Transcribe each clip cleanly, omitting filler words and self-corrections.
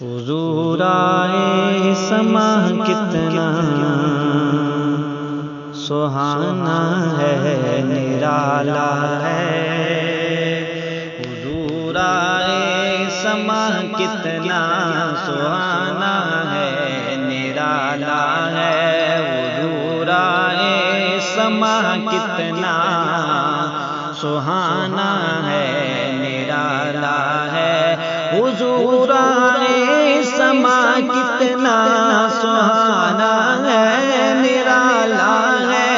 حضور آئے سما کتنا سہانا ہے، نرالا ہے۔ حضور آئے سما کتنا سہانا ہے، نرالا ہے۔ حضور آئے سما کتنا سہانا ہے، نرالا ہے۔ حضور آئے سما کتنا سہانا ہے، نرالا ہے۔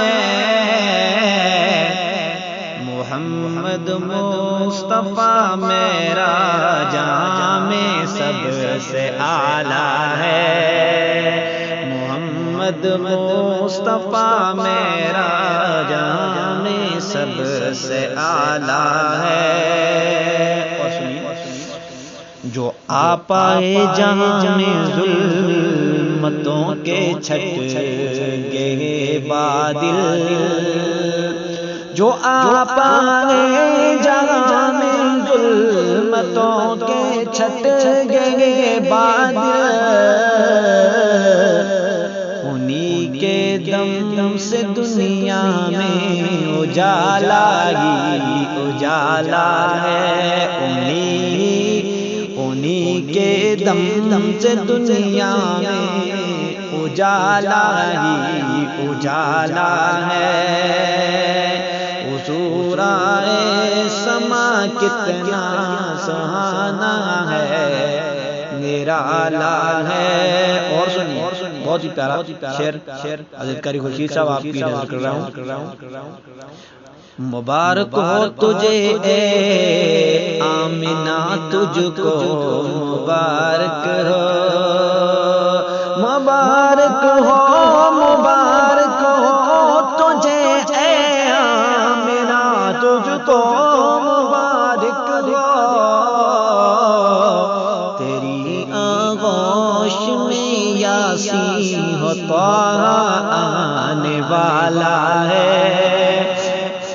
محمد مصطفیٰ میرا جام سب سے اعلیٰ ہے۔ محمد مصطفیٰ میرا جام سب سے اعلیٰ ہے۔ جو آپ آئے جہاں میں ظلمتوں کے چھٹ گئے بادل، جو آپ آئے جہاں میں ظلمتوں کے چھٹ گئے بادل، انہی کے دم سے دنیا میں اجالا ہی اجالا ہے۔ انہی کے دم سے دنیا میں اجالا ہی اجالا ہے۔ حضور آئے سما کتنا سہانا ہے، نرالا ہے۔ اور سنیے، بہت ہی پیارا شعر حضرت قاری خورشید صاحب آپ کی نظر کر رہا ہوں۔ مبارک ہو تجھے اے آمنہ، تجھ کو مبارک ہو، مبارک ہو، مبارک ہو تجھے اے آمنہ، تجھ کو مبارک ہو۔ تیری آغوش میں یاسین ہو طٰہٰ آنے والا ہے،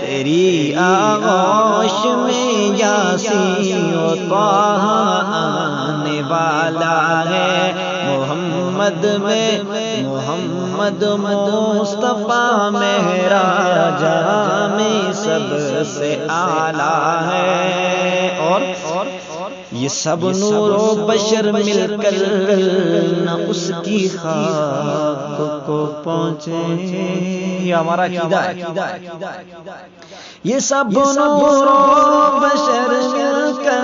تیری آغوش میں یاسین و طٰہٰ آنے والا ہے۔ محمد مصطفیٰ میرا جام سب سے اعلیٰ ہے۔ اور یہ سب نور و بشر مل کر نہ اس کی خاک کو پہنچے، یہ ہمارا عقیدہ ہے۔ یہ سب نور و بشر مل کر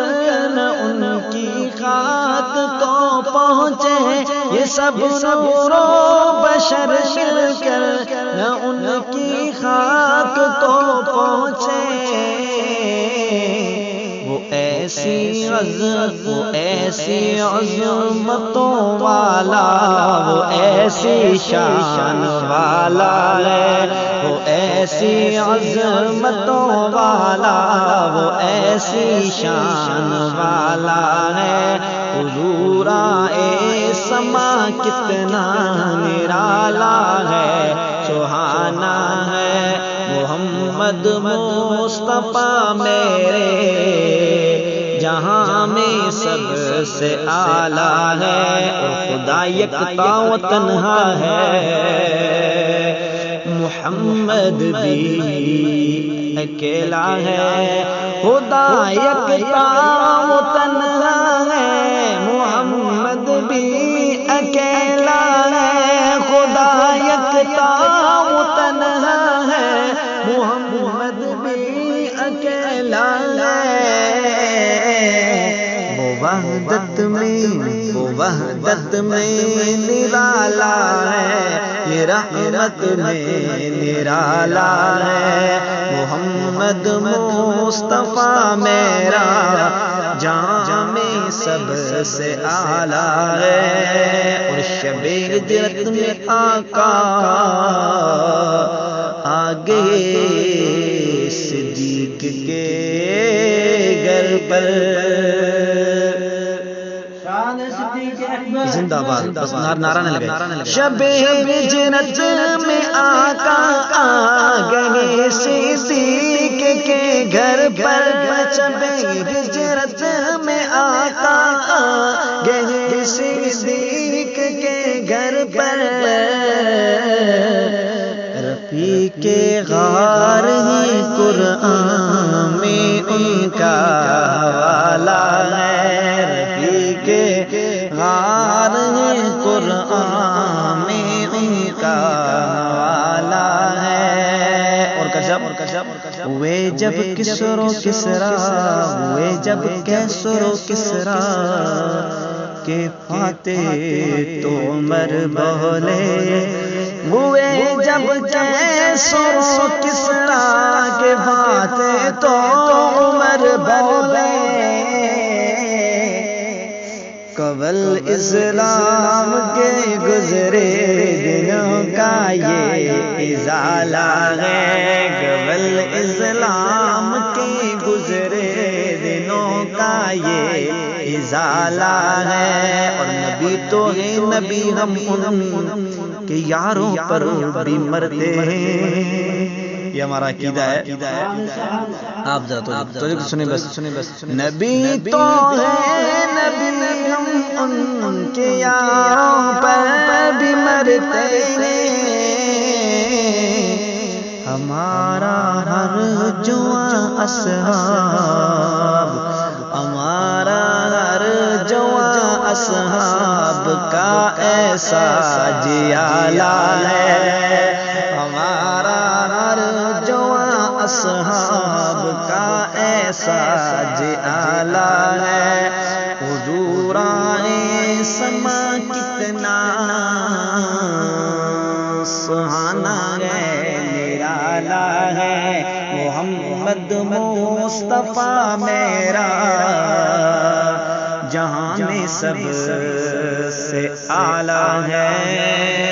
نہ ان کی خاک کو پہنچے، یہ سب نور و بشر مل کر نہ ان کی خاک کو پہنچے۔ وہ ایسی عظمتوں والا، وہ ایسی شان والا ہے، وہ ایسی عظمتوں والا، وہ ایسی شان والا ہے۔ حضور آئے سما کتنا نرالا ہے، سہانا ہے۔ محمد مصطفیٰ میرے جہاں میں سب سے اعلیٰ ہے، اور خدا یکتا و تنہا ہے۔ محمد بھی اکیلا ہے، خدا یکتا و تنہا ہے۔ محمد بھی اکیلا ہے، خدا یکتا و تنہا ہے۔ محمد بھی اکیلا ہے۔ وہ وحدت میں نرالا ہے، یہ رحمت میں نرالا ہے۔ محمد مصطفیٰ میرا جام سب سے اعلیٰ ہے۔ اور شب ہجرت میں آقا آگے صدیق کے گھر پر، زندہ باد، بس نعرہ نہ لگے۔ شب ہجرت میں آقا آگے صدیق کے گھر پر، شب ہجرت میں آقا آگے جب کسر و کسرا ہوئے جب کیسر و کسرا کے فاتح تو عمر بولے ہوئے جب کیسر و کسرا کے فاتح تو عمر بولے قبل اسلام کے گزرے دنوں کا یہ ازالہ ہے قبل اسلام کے گزرے دنوں کا یہ ازالہ ہے اور نبی تو ہے نبی ہم ان کے یاروں پر بھی مرتے ہیں یہ ہمارا عقیدہ ہے آپ ذرا تو سنیں بس نبی تو ہے نبی ہم ان کے یاروں پر بھی مرتے ہیں ہمارا ہر جواں اصحاب ہمارا ہر جواں اصحاب کا ایسا جیالہ ہے ہمارا ہر جواں اصحاب کا ایسا جیالہ ہے حضور آئے سما کتنا سہانا ہے نرالا ہے محمد مصطفیٰ میرا جہاں میں سب سے اعلیٰ ہے